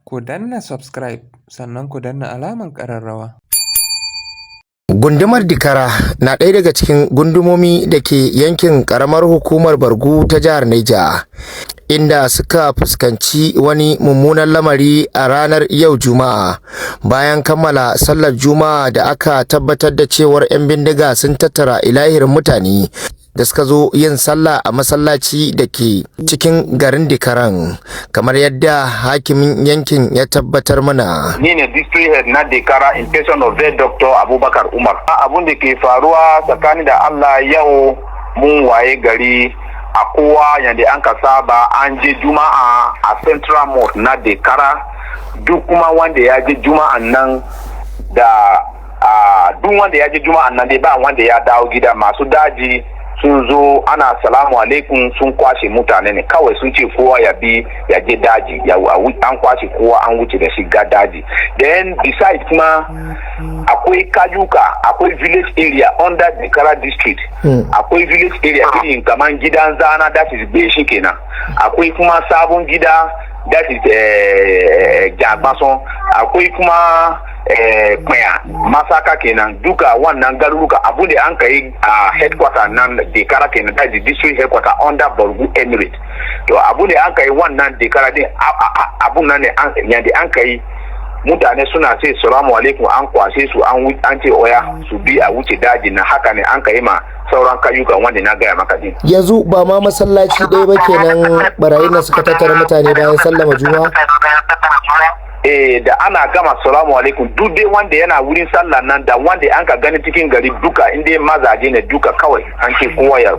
Ku danna subscribe sannan ku danna alaman ƙararrawa. Gundumar Dikara na ɗaya daga cikin gundumomi da ke yankin Karamar Hukumar Borgu ta Jihar Neja, inda suka fuskanci wani mummunan lamari a ranar yau Juma'a bayan kammala sallar Juma'a da aka tabbatar da cewar 'yan bindiga sun tattara ilahirin mutane da suka zo yin sallah a masallaci da ke cikin garin Dikaran, kamar yadda hakimin yankin ya tabbatar mana. Ni ne district head na Dikara in person of the Dr. Abubakar Umar. Abun da ke faruwa tsakani da Allah yau mun waye gari a kowa yadda an ka saba an je Juma'a a Central Mosque na Dikara. Duk kuma wanda ya je Juma'an nan da duk wanda ya je Juma'an nan dai ba wanda ya dawo gida, masu daji sun zo ana salamu alaikum sun kwashe mutane ne kawai, sun ce kowa ya bi ya je daji, an kwashe kowa an wuce da shiga daji. Then besides kuma akwai kayuka, akwai village area under the Kara district, akwai village area irin kaman gidan zana, that is Beshi kenan, akwai kuma sabon gida, that is Jagbason, akwai kuma kwaya masaka kenan. Duka wannan garuruka abu da an kai a headquarter nan Dekara kenan, that is district headquarter under Borgu Emirate. To abu da an kai wannan Dekara din abu nan ne an kai mutane suna ce salamu alaikum, an kwashe su an ce oya su bi a wuce daji na, haka ne an kai ma sauran kayukan wanda na gaya maka din. Yanzu ba ma masallaci ɗaya ba kenan barayin da suka tattara mutane bayan sallama Juma'a? Da ana gama salamu alaikum duk dai wanda yana wurin sallah nan da wanda an ka gani cikin gari duka inda mazaje ne duka kawai an ce kowa ya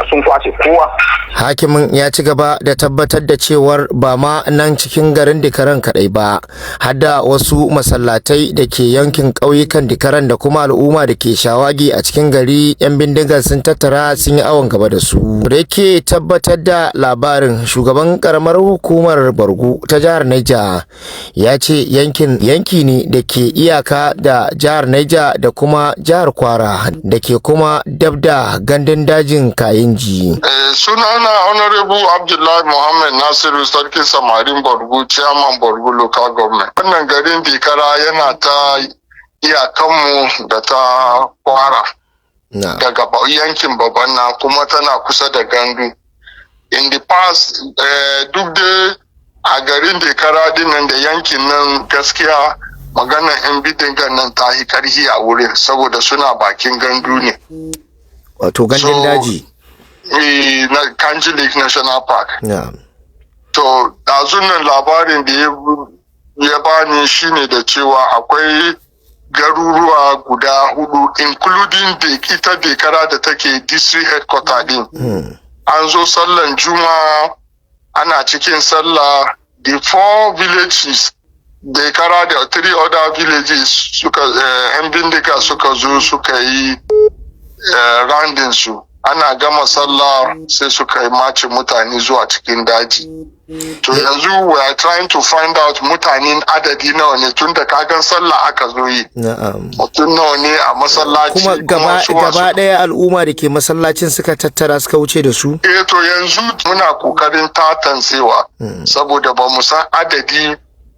sun kwashe kowa. Hakimin ya ci gaba da tabbatar da cewar ba ma nan cikin garin Dikaran kadai ba, har da wasu masallatai da ke yankin ƙauyukan Dikaran da kuma al'umma da ke shawagi a cikin gari 'yan bindigar sun tattara sun yi awon gaba da su. Da yake tabbatar da labarin, shugaban karamar hukumar Borgu ta jihar Neja ya ce yanki ne da ke iyaka da jihar Neja da kuma jihar Kwara da ke kuma dab da gandun dajin Kayinji. Sunana Honorable Abdullahi Muhammad Nasiru, Sarkin Samarin Borgu, Chairman Borgu Local Government. Wannan garin Dikara yana ta iyakanmu da ta Kwara daga yankin Babanna, kuma tana kusa da Gandu. In the past, duk da a garin Dikara dinnan da yankin nan gaskiya maganar 'yan Bindigan nan ta yi karhi a wurin saboda suna bakin gandu ne. Wato gandun daji? Na Kanji Lake National Park. Yeah. To, ɗazunan labarin da ya bani shine da cewa akwai garuruwa guda 4 including ita Dikara da take district headquarter din. An zo sallan Juma'a, ana cikin sallah, the 4 villages Dikara da 3 other villages suka 'yan bindiga suka zo suka yi roundin su. Ana gama sallah sai suka yi mace mutane zuwa cikin daji. To yanzu we are trying to find out mutanen adadi nawa ne, tun da kagan sallah aka zo yi. Mutum nawa ne a masallaci. Kuma gaba ɗaya al'umma da ke masallacin suka tattara suka wuce da su? To yanzu muna kokarin tatancewa saboda ba mu san adadi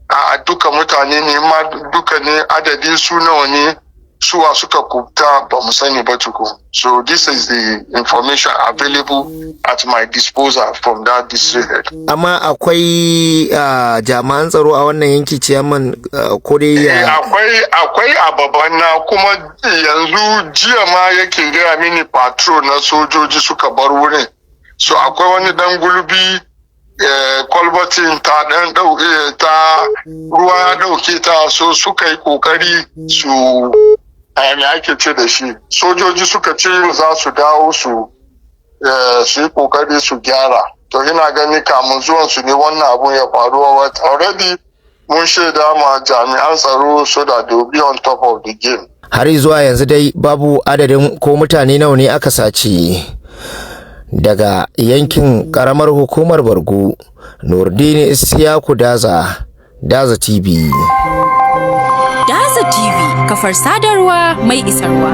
a duka mutane ne, ma duka ne adadi su nawa ne, suwa suka kubta ba mu sani ba tuku. So this is the information available at my disposal from that district head. Amma akwai jami'an tsaro a wannan yanki, ciyaman, ko dai akwai a Babanna, kuma yanzu jiya ma yake gaya mini patrol na sojoji suka bar wurin. So akwai wani dan gulbi kwalbatin ta dan ta ruwa ya dauke ta, so suka yi kokari su me ake ce da shi, sojoji suka ce za su dawo su yi kokari su gyara. To ina gani kamun zuwan su ne wannan abun ya faru. Already mun shaida ma jami'an tsaro so that they will be on top of the game. Har zuwa yanzu dai babu adadin ko mutane nawa ne aka sace. Daga yankin karamar hukumar Borgu, Nurdini Isiyaku Daza TV. Daza TV, kafar sadarwa mai isarwa.